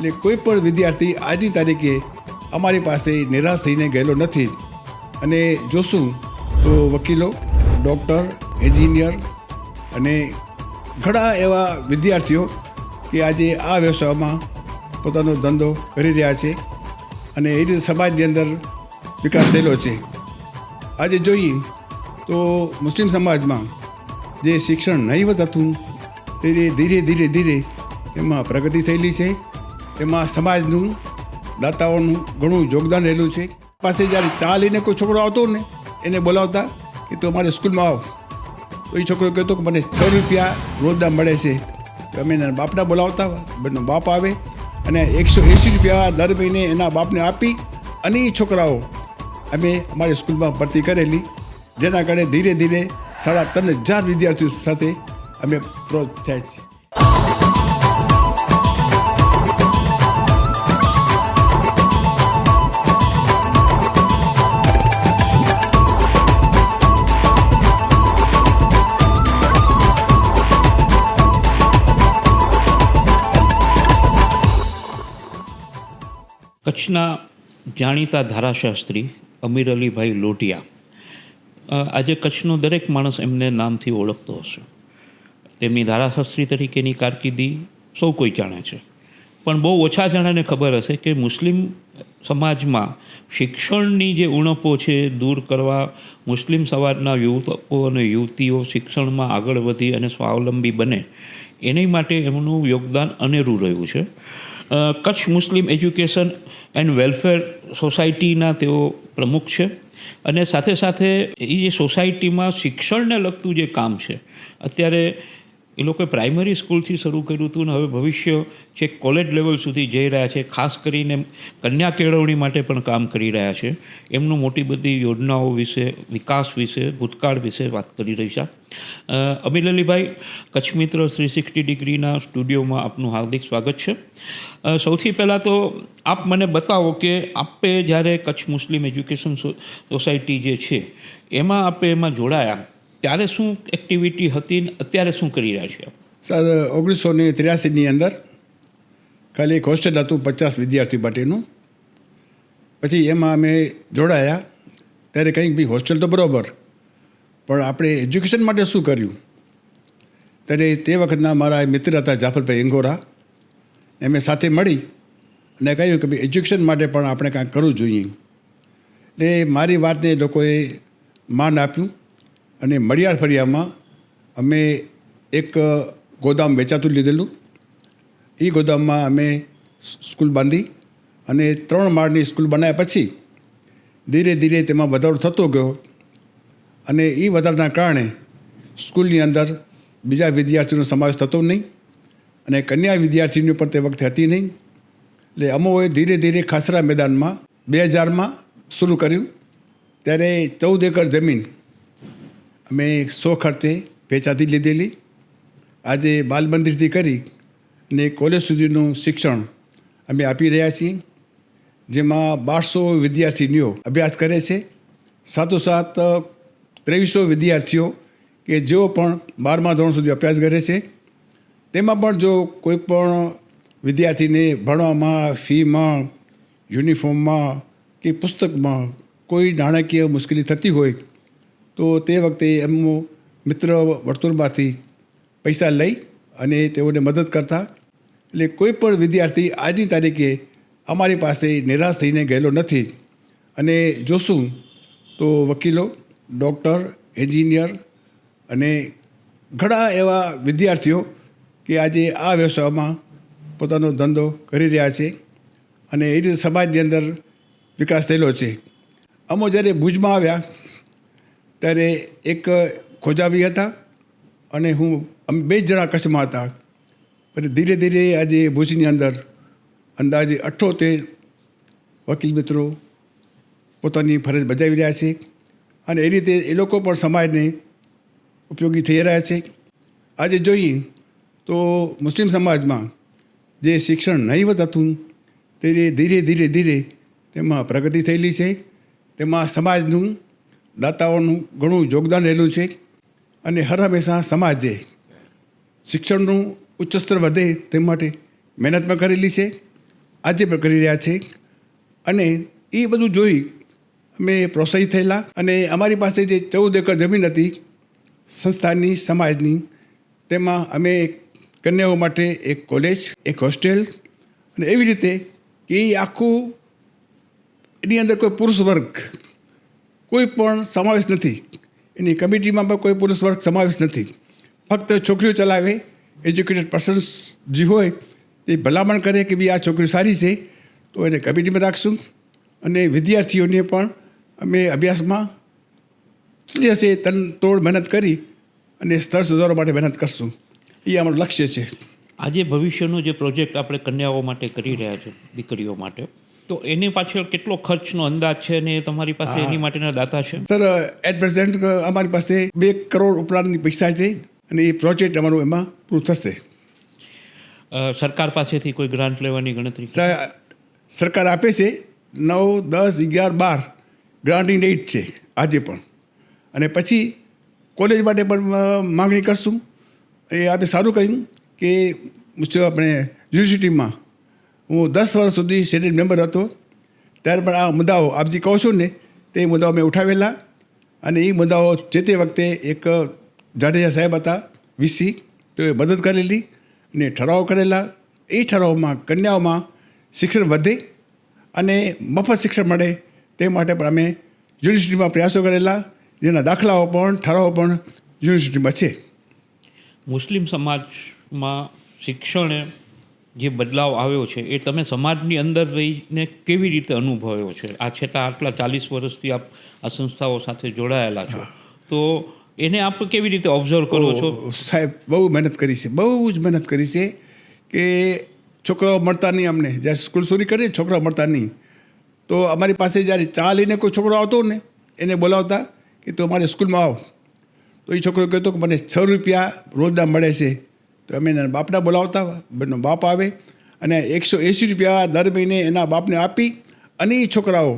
એટલે કોઈ પણ વિદ્યાર્થી આજની તારીખે અમારી પાસે નિરાશ થઈને ગયેલો નથી. અને જોશું તો વકીલો, ડૉક્ટર, એન્જિનિયર અને ઘણા એવા વિદ્યાર્થીઓ કે આજે આ વ્યવસાયમાં પોતાનો ધંધો કરી રહ્યા છે અને એ રીતે સમાજની અંદર વિકાસ થયેલો છે. આજે જોઈએ તો મુસ્લિમ સમાજમાં જે શિક્ષણ નહીવત હતું તે ધીરે ધીરે ધીરે એમાં પ્રગતિ થયેલી છે. એમાં સમાજનું, દાતાઓનું ઘણું યોગદાન રહેલું છે. પાસે જ્યારે ચા લઈને કોઈ છોકરો આવતો ને એને બોલાવતા કે તું અમારે સ્કૂલમાં આવ, તો એ છોકરો કહેતો કે મને 6 રૂપિયા રોજના મળે છે. તો અમે એના બાપના બોલાવતા, બંને બાપ આવે અને 180 રૂપિયા દર મહિને એના બાપને આપી અને એ છોકરાઓ અમે અમારી સ્કૂલમાં ભરતી કરેલી, જેના કારણે ધીરે ધીરે 3,500 વિદ્યાર્થીઓ સાથે અમે પ્રોત થયા છીએ. કચ્છના જાણીતા ધારાશાસ્ત્રી અમીર અલીભાઈ લોઢિયા, આજે કચ્છનો દરેક માણસ એમને નામથી ઓળખતો હશે. તેમની ધારાશાસ્ત્રી તરીકેની કારકિર્દી સૌ કોઈ જાણે છે, પણ બહુ ઓછા જણાને ખબર હશે કે મુસ્લિમ સમાજમાં શિક્ષણની જે ઉણપો છે દૂર કરવા, મુસ્લિમ સમાજના યુવકો અને યુવતીઓ શિક્ષણમાં આગળ વધી અને સ્વાવલંબી બને એની માટે એમનું યોગદાન અનેરું રહ્યું છે. કચ્છ મુસ્લિમ એજ્યુકેશન એન્ડ વેલફેર સોસાયટીના તેઓ પ્રમુખ છે અને સાથે સાથે એ જે સોસાયટીમાં શિક્ષણને લગતું જે કામ છે, અત્યારે એ લોકોએ પ્રાઇમરી સ્કૂલથી શરૂ કર્યું હતું ને હવે ભવિષ્ય છે કોલેજ લેવલ સુધી જઈ રહ્યા છે. ખાસ કરીને કન્યા કેળવણી માટે પણ કામ કરી રહ્યા છે. એમનું મોટી બધી યોજનાઓ વિશે, વિકાસ વિશે, ભૂતકાળ વિશે વાત કરી રહી છે. અમીર અલીભાઈ, કચ્છ મિત્ર 360 ડિગ્રીના સ્ટુડિયોમાં આપનું હાર્દિક સ્વાગત છે. સૌથી પહેલાં તો આપ મને બતાવો કે આપે જ્યારે કચ્છ મુસ્લિમ એજ્યુકેશન સોસાયટી જે છે એમાં એમાં જોડાયા ત્યારે શું એક્ટિવિટી હતી ને અત્યારે શું કરી રહ્યા છે? સર, 1983ની અંદર ખાલી એક હોસ્ટેલ હતું 50 વિદ્યાર્થીઓ માટેનું. પછી એમાં અમે જોડાયા ત્યારે કંઈક બી હોસ્ટેલ તો બરાબર, પણ આપણે એજ્યુકેશન માટે શું કર્યું? ત્યારે તે વખતના મારા મિત્ર હતા જાફરભાઈ ઇંગોરા, એમે સાથે મળી અને કહ્યું કે ભાઈ એજ્યુકેશન માટે પણ આપણે કાંઈક કરવું જોઈએ. એટલે મારી વાતને લોકોએ માન આપ્યું અને મળિયાળ ફળિયામાં અમે એક ગોદામ વેચાતું લીધેલું. એ ગોદામમાં અમે સ્કૂલ બાંધી અને 3 માળની સ્કૂલ બનાવ્યા. પછી ધીરે ધીરે તેમાં વધારો થતો ગયો અને એ વધારાના કારણે સ્કૂલની અંદર બીજા વિદ્યાર્થીઓનો સમાવેશ થતો નહીં અને કન્યા વિદ્યાર્થીની પણ તે વખતે હતી નહીં. એટલે અમોએ ધીરે ધીરે ખાસરા મેદાનમાં 2000માં શરૂ કર્યું. ત્યારે 14 એકર જમીન અમે 100 ખર્ચે વેચાતી લીધેલી. આજે બાલમંદિરથી કરી અને કોલેજ સુધીનું શિક્ષણ અમે આપી રહ્યા છીએ, જેમાં 1200 વિદ્યાર્થીનીઓ અભ્યાસ કરે છે. સાથોસાથ 2300 વિદ્યાર્થીઓ કે જેઓ પણ 12મા ધોરણ સુધી અભ્યાસ કરે છે. તેમાં પણ જો કોઈ પણ વિદ્યાર્થીને ભણવામાં, ફીમાં, યુનિફોર્મમાં કે પુસ્તકમાં કોઈ નાણાકીય મુશ્કેલી થતી હોય તો તે વખતે એમનું મિત્ર વર્તુળમાંથી પૈસા લઈ અને તેઓને મદદ કરતા. એટલે કોઈ પણ વિદ્યાર્થી આજની તારીખે અમારી પાસે નિરાશ થઈને ગયેલો નથી. અને જોશું તો વકીલો, ડૉક્ટર, એન્જિનિયર અને ઘણા એવા વિદ્યાર્થીઓ કે આજે આ વ્યવસાયમાં પોતાનો ધંધો કરી રહ્યા છે અને એ રીતે સમાજની અંદર વિકાસ થયેલો છે. અમો જ્યારે ભુજમાં આવ્યા ત્યારે એક ખોજાવી હતા અને અમે 2 જણા કચ્છમાં હતા. પછી ધીરે ધીરે આજે ભુજની અંદર અંદાજે 78 વકીલ મિત્રો પોતાની ફરજ બજાવી રહ્યા છે અને એ રીતે એ લોકો પણ સમાજને ઉપયોગી થઈ રહ્યા છે. આજે જોઈએ તો મુસ્લિમ સમાજમાં જે શિક્ષણ નહીવત હતું તે ધીરે ધીરે ધીરે તેમાં પ્રગતિ થયેલી છે. તેમાં સમાજનું, દાતાઓનું ઘણું યોગદાન રહેલું છે અને હર હંમેશા સમાજે શિક્ષણનું ઉચ્ચ સ્તર વધે તે માટે મહેનત પણ કરેલી છે આજે પણ કરી રહ્યા છે. અને એ બધું જોઈ અમે પ્રોત્સાહિત થયેલા અને અમારી પાસે જે 14 એકર જમીન હતી સંસ્થાની, સમાજની, તેમાં અમે કન્યાઓ માટે એક કોલેજ, એક હોસ્ટેલ અને એવી રીતે કે એ આખું એની અંદર કોઈ પુરુષ વર્ગ કોઈ પણ સમાવેશ નથી. એની કમિટીમાં પણ કોઈ પુરુષ વર્ગ સમાવેશ નથી. ફક્ત છોકરીઓ ચલાવે. એજ્યુકેટેડ પર્સન્સ જે હોય તે ભલામણ કરે કે ભાઈ આ છોકરી સારી છે તો એને કમિટીમાં રાખશું અને વિદ્યાર્થીઓને પણ અમે અભ્યાસમાં હશે તનતોડ મહેનત કરી અને સ્તર સુધારવા માટે મહેનત કરશું. એ અમારું લક્ષ્ય છે. આજે ભવિષ્યનો જે પ્રોજેક્ટ આપણે કન્યાઓ માટે કરી રહ્યા છે, દીકરીઓ માટે, તો એની પાછળ કેટલો ખર્ચનો અંદાજ છે અને તમારી પાસે એની માટેના દાતા છે? સર, એટ પ્રેઝન્ટ અમારી પાસે 2 કરોડ ઉપરાંતની પૈસા છે અને એ પ્રોજેક્ટ અમારું એમાં પૂરું થશે. સરકાર પાસેથી કોઈ ગ્રાન્ટ લેવાની ગણતરી? સરકાર આપે છે 9, 10, 11, 12 ગ્રાન્ટની ડેટ છે આજે પણ. અને પછી કોલેજ માટે પણ માગણી કરશું. એ આપણે સારું કહ્યું કે આપણે યુનિવર્સિટીમાં હું 10 વર્ષ સુધી સેનેટ મેમ્બર હતો ત્યારે પણ આ મુદ્દાઓ આપ જે કહો છો ને તે મુદ્દાઓ મેં ઉઠાવેલા અને એ મુદ્દાઓ જે તે વખતે એક જાડેજા સાહેબ હતા વીસી, તો એ મદદ કરેલી અને ઠરાવ કરેલા. એ ઠરાવમાં કન્યાઓમાં શિક્ષણ વધે અને મફત શિક્ષણ મળે તે માટે પણ અમે યુનિવર્સિટીમાં પ્રયાસો કરેલા, જેના દાખલાઓ પણ ઠરાવો પણ યુનિવર્સિટીમાં છે. મુસ્લિમ સમાજમાં શિક્ષણે જે બદલાવ આવ્યો છે એ તમે સમાજની અંદર રહીને કેવી રીતે અનુભવ્યો છે? આ છેલ્લા આટલા 40 વર્ષથી આપ આ સંસ્થાઓ સાથે જોડાયેલા છો, તો એને આપ કેવી રીતે ઓબ્ઝર્વ કરો છો? સાહેબ, બહુ મહેનત કરી છે, બહુ જ મહેનત કરી છે કે છોકરાઓ મળતા નહીં. અમને જ્યારે સ્કૂલ શરૂ કરી છોકરાઓ મળતા નહીં, તો અમારી પાસે જ્યારે ચા લઈને કોઈ છોકરો આવતો ને એને બોલાવતા કે તું અમારી સ્કૂલમાં આવ, તો એ છોકરો કહેતો કે મને 6 રૂપિયા રોજના મળે છે. તો અમે એના બાપના બોલાવતા, એનો બાપ આવે અને 180 રૂપિયા દર મહિને એના બાપને આપી અને એ છોકરાઓ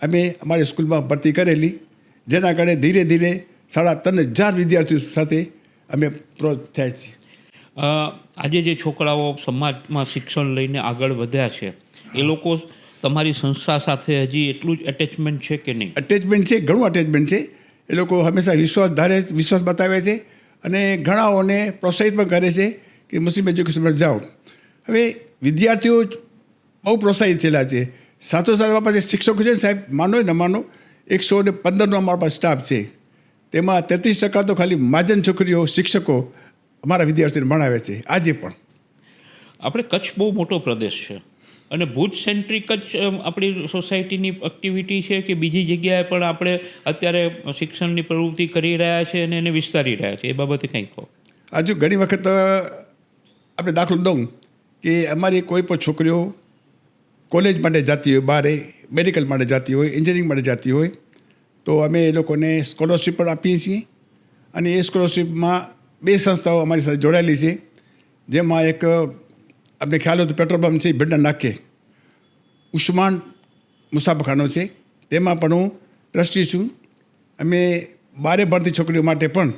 અમે અમારી સ્કૂલમાં ભરતી કરેલી, જેના કારણે ધીરે ધીરે 3,500 વિદ્યાર્થીઓ સાથે અમે થયા છીએ. આજે જે છોકરાઓ સમાજમાં શિક્ષણ લઈને આગળ વધ્યા છે એ લોકો તમારી સંસ્થા સાથે હજી એટલું જ એટેચમેન્ટ છે કે નહીં? અટેચમેન્ટ છે, ઘણું અટેચમેન્ટ છે. એ લોકો હંમેશા વિશ્વાસ બતાવે છે અને ઘણાઓને પ્રોત્સાહિત પણ કરે છે કે મુસ્લિમ એજ્યુકેશનમાં જાઓ. હવે વિદ્યાર્થીઓ બહુ પ્રોત્સાહિત થયેલા છે. સાથોસાથ અમારા પાસે શિક્ષકો છે ને સાહેબ, માનો ન માનો 115નો અમારા પાસે સ્ટાફ છે. તેમાં 33% તો ખાલી મહાજન છોકરીઓ શિક્ષકો અમારા વિદ્યાર્થીઓને ભણાવે છે આજે પણ. આપણે કચ્છ બહુ મોટો પ્રદેશ છે અને ભુજ સેન્ટ્રિક જ આપણી સોસાયટીની એક્ટિવિટી છે કે બીજી જગ્યાએ પણ આપણે અત્યારે શિક્ષણની પ્રવૃત્તિ કરી રહ્યા છે અને એને વિસ્તારી રહ્યા છે? એ બાબતે કંઈક કહો. હજુ ઘણી વખત આપણે દાખલો દઉં કે અમારી કોઈ પણ છોકરીઓ કોલેજ માટે જતી હોય, બહાર મેડિકલ માટે જતી હોય, એન્જિનિયરિંગ માટે જતી હોય, તો અમે એ લોકોને સ્કોલરશીપ પણ આપીએ છીએ. અને એ સ્કોલરશીપમાં 2 સંસ્થાઓ અમારી સાથે જોડાયેલી છે, જેમાં એક આપણે ખ્યાલ હોય તો પેટ્રોલ પંપ છે ભીડના નાકે ઉસ્માન મુસાફરખાનો છે, તેમાં પણ હું ટ્રસ્ટી છું. અમે 12 ભણતી છોકરીઓ માટે પણ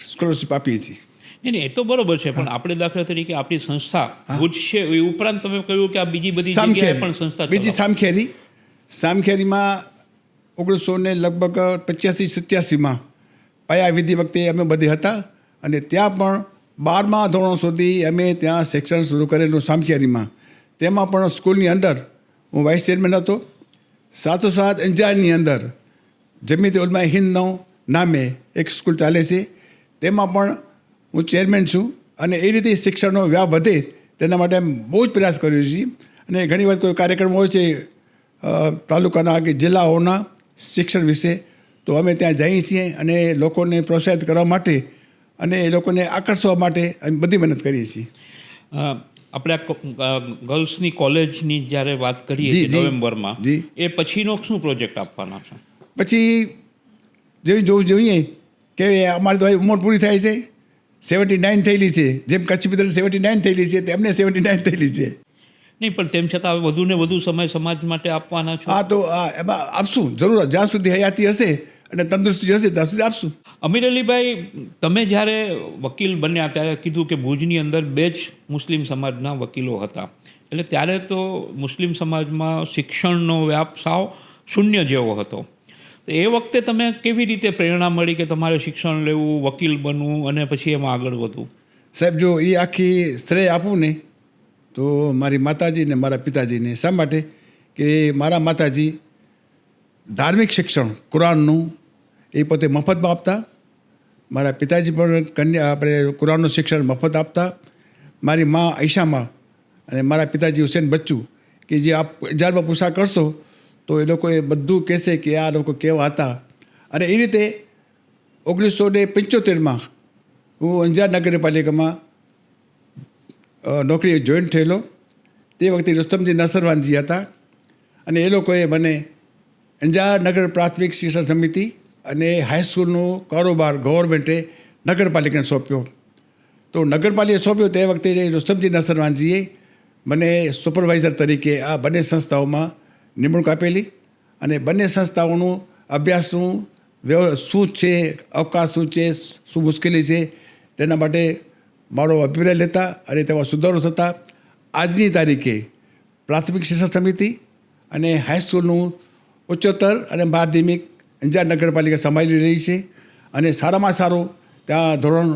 સ્કોલરશીપ આપીએ છીએ. નહીં, એ તો બરોબર છે, પણ આપણે દાખલા તરીકે આપણી સંસ્થા ભુજ છે એ ઉપરાંત તમે કહ્યું કે આ બીજી બધી જગ્યાએ પણ સંસ્થા, બીજી સામખેરીમાં 1985-87માં પાયા વિધિ વખતે અમે બધે હતા અને ત્યાં પણ 12મા ધોરણ સુધી અમે ત્યાં શિક્ષણ શરૂ કરેલું સામખિયારીમાં. તેમાં પણ સ્કૂલની અંદર હું વાઇસ ચેરમેન હતો. સાથોસાથ અંજારની અંદર જમીયત ઉલમાએ હિન્દનો નામે એક સ્કૂલ ચાલે છે, તેમાં પણ હું ચેરમેન છું. અને એ રીતે શિક્ષણનો વ્યાપ વધે તેના માટે બહુ જ પ્રયાસ કર્યો છે. અને ઘણી વખત કોઈ કાર્યક્રમ હોય છે તાલુકાના કે જિલ્લાઓના શિક્ષણ વિશે, તો અમે ત્યાં જઈએ છીએ અને લોકોને પ્રોત્સાહિત કરવા માટે અને એ લોકોને આકર્ષવા માટે અમે બધી મહેનત કરીએ છીએ. આપણે ગર્લ્સની કોલેજની જ્યારે વાત કરીએ છીએ નવેમ્બરમાં, એ પછીનો શું પ્રોજેક્ટ આપવાના છે? પછી જોઈએ કે અમારી તો ઉંમર પૂરી થાય છે, 79 થયેલી છે. જેમ કચ્છ મિત્રને 79 થયેલી છે તેમને 79 થયેલી છે. નહીં, પણ તેમ છતાં હવે વધુ ને વધુ સમય સમાજ માટે આપવાના છો? હા, તો એમાં આપશું જરૂર. જ્યાં સુધી હયાતી હશે અને તંદુરસ્તી હશે ત્યાં સુધી આપશું. અમીર અલીભાઈ, તમે જ્યારે વકીલ બન્યા ત્યારે કીધું કે ભુજની અંદર 2 જ મુસ્લિમ સમાજના વકીલો હતા, એટલે ત્યારે તો મુસ્લિમ સમાજમાં શિક્ષણનો વ્યાપ સાવ શૂન્ય જેવો હતો. તો એ વખતે તમે કેવી રીતે પ્રેરણા મળી કે તમારે શિક્ષણ લેવું, વકીલ બનવું અને પછી એમાં આગળ વધવું? સાહેબ, જો એ આખી શ્રેય આપું ને તો મારી માતાજી ને મારા પિતાજીને. શા માટે કે મારા માતાજી ધાર્મિક શિક્ષણ કુરાનનું એ પોતે મફતમાં આપતા. મારા પિતાજી પણ આપણે કુરાનનું શિક્ષણ મફત આપતા. મારી મા આયશામાં અને મારા પિતાજી હુસેન બચ્ચુ કે જે આપ હજારમાં પૂછા કરશો તો એ લોકોએ બધું કહેશે કે આ લોકો કેવા હતા. અને એ રીતે 1975માં હું અંજાર નગરપાલિકામાં નોકરી જોઈન્ટ થયેલો. તે વખતે રુસ્તમજી નસરવાનજી હતા અને એ લોકોએ મને અંજાર નગર પ્રાથમિક શિક્ષણ સમિતિ અને હાઈસ્કૂલનો કારોબાર ગવર્મેન્ટે નગરપાલિકાને સોંપ્યો. તો નગરપાલિકાએ સોંપ્યો તે વખતે રુસ્તમજી નસરવાનજીએ મને સુપરવાઇઝર તરીકે આ બંને સંસ્થાઓમાં નિમણૂક આપેલી અને બંને સંસ્થાઓનું અભ્યાસનું શું છે, અવકાશ શું છે, શું મુશ્કેલી છે તેના માટે મારો અભિપ્રાય લેતા અને તેમાં સુધારો થતા આજની તારીખે પ્રાથમિક શિક્ષણ સમિતિ અને હાઈસ્કૂલનું ઉચ્ચતર અને માધ્યમિક અંજાર નગરપાલિકા સંભાળી રહી છે. અને સારામાં સારું ત્યાં ધોરણ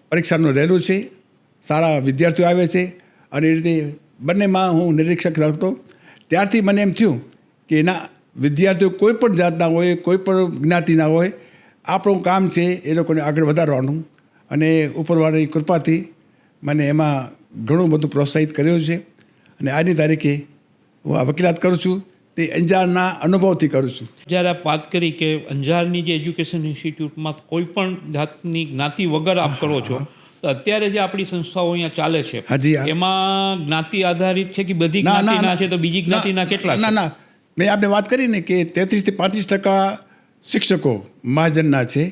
પરીક્ષાનું રહેલું છે. સારા વિદ્યાર્થીઓ આવે છે અને એ રીતે બંનેમાં હું નિરીક્ષક હતો. ત્યારથી મને એમ થયું કે એના વિદ્યાર્થીઓ કોઈ પણ જાતના હોય, કોઈ પણ જ્ઞાતિના હોય, આપણું કામ છે એ લોકોને આગળ વધારવાનું. અને ઉપરવાળાની કૃપાથી મને એમાં ઘણું બધું પ્રોત્સાહિત કર્યું છે. અને આજની તારીખે હું આ વકીલાત કરું છું તે અંજારના અનુભવથી કરું છું. જ્યારે આપ વાત કરી કે અંજારની જે એજ્યુકેશન ઇન્સ્ટિટ્યૂટમાં કોઈ પણ જાતની જ્ઞાતિ વગર આપ કરો છો, તો અત્યારે જે આપણી સંસ્થાઓ અહીંયા ચાલે છે એમાં જ્ઞાતિ આધારિત છે કે બધી જ્ઞાતિના છે? તો બીજી જ્ઞાતિના કેટલા? ના, મેં આપણે વાત કરી ને કે 33 થી 35% શિક્ષકો મહાજનના છે.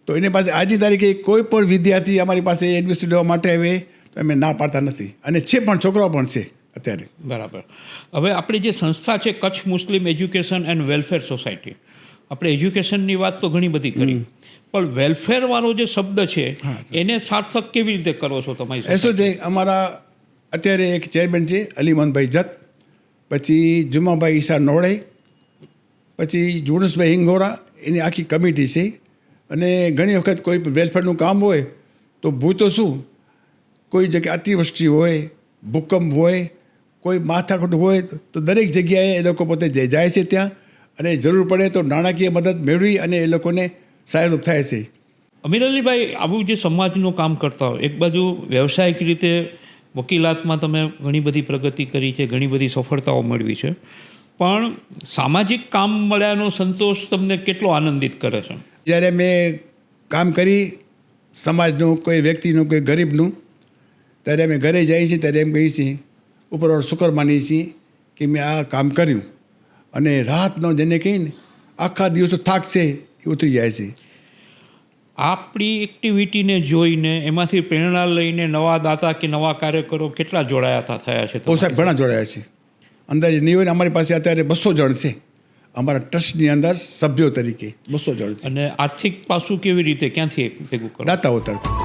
તો એની પાસે આજની તારીખે કોઈ પણ વિદ્યાર્થી અમારી પાસે એડમિશન લેવા માટે આવે તો અમે ના પાડતા નથી. અને છે પણ, છોકરાઓ પણ છે અત્યારે. બરાબર. હવે આપણી જે સંસ્થા છે કચ્છ મુસ્લિમ એજ્યુકેશન એન્ડ વેલફેર સોસાયટી, આપણે એજ્યુકેશનની વાત તો ઘણી બધી કરી, પણ વેલફેરવાળો જે શબ્દ છે એને સાર્થક કેવી રીતે કરો છો તમારી? એ શું છે, અમારા અત્યારે એક ચેરમેન છે અલીમનભાઈ જત, પછી જુમાભાઈ ઈશા નોડે, પછી જુણસભાઈ હિંગોરા, એની આખી કમિટી છે. અને ઘણી વખત કોઈ વેલફેરનું કામ હોય તો ભૂતો શું, કોઈ જગ્યાએ અતિવૃષ્ટિ હોય, ભૂકંપ હોય, કોઈ માથાકૂટ હોય તો દરેક જગ્યાએ એ લોકો પોતે જાય છે ત્યાં, અને જરૂર પડે તો નાણાકીય મદદ મેળવી અને એ લોકોને સહાયરૂપ થાય છે. અમીર અલીભાઈ, આવું જે સમાજનું કામ કરતા હોય, એક બાજુ વ્યવસાયિક રીતે વકીલાતમાં તમે ઘણી બધી પ્રગતિ કરી છે, ઘણી બધી સફળતાઓ મેળવી છે, પણ સામાજિક કામ મળ્યાનો સંતોષ તમને કેટલો આનંદિત કરે છે? જ્યારે મેં કામ કરી સમાજનું, કોઈ વ્યક્તિનું, કોઈ ગરીબનું, ત્યારે અમે ઘરે જઈએ છીએ ત્યારે એમ કહીએ છીએ, ઉપરવાળો શુકર માનીએ છીએ કે મેં આ કામ કર્યું. અને રાતનો જેને કહીને આખા દિવસો થાક છે એ ઉતરી જાય છે. આપણી એક્ટિવિટીને જોઈને એમાંથી પ્રેરણા લઈને નવા દાતા કે નવા કાર્યકરો કેટલા જોડાયા થયા છે? તો સાહેબ ઘણા જોડાયા છે. અંદાજે નિવેદન અમારી પાસે અત્યારે 200 જણ છે. અમારા ટ્રસ્ટની અંદર સભ્યો તરીકે 200 જણ છે. અને આર્થિક પાસું કેવી રીતે, ક્યાંથી ભેગું કરો? દાતાઓ તરફ.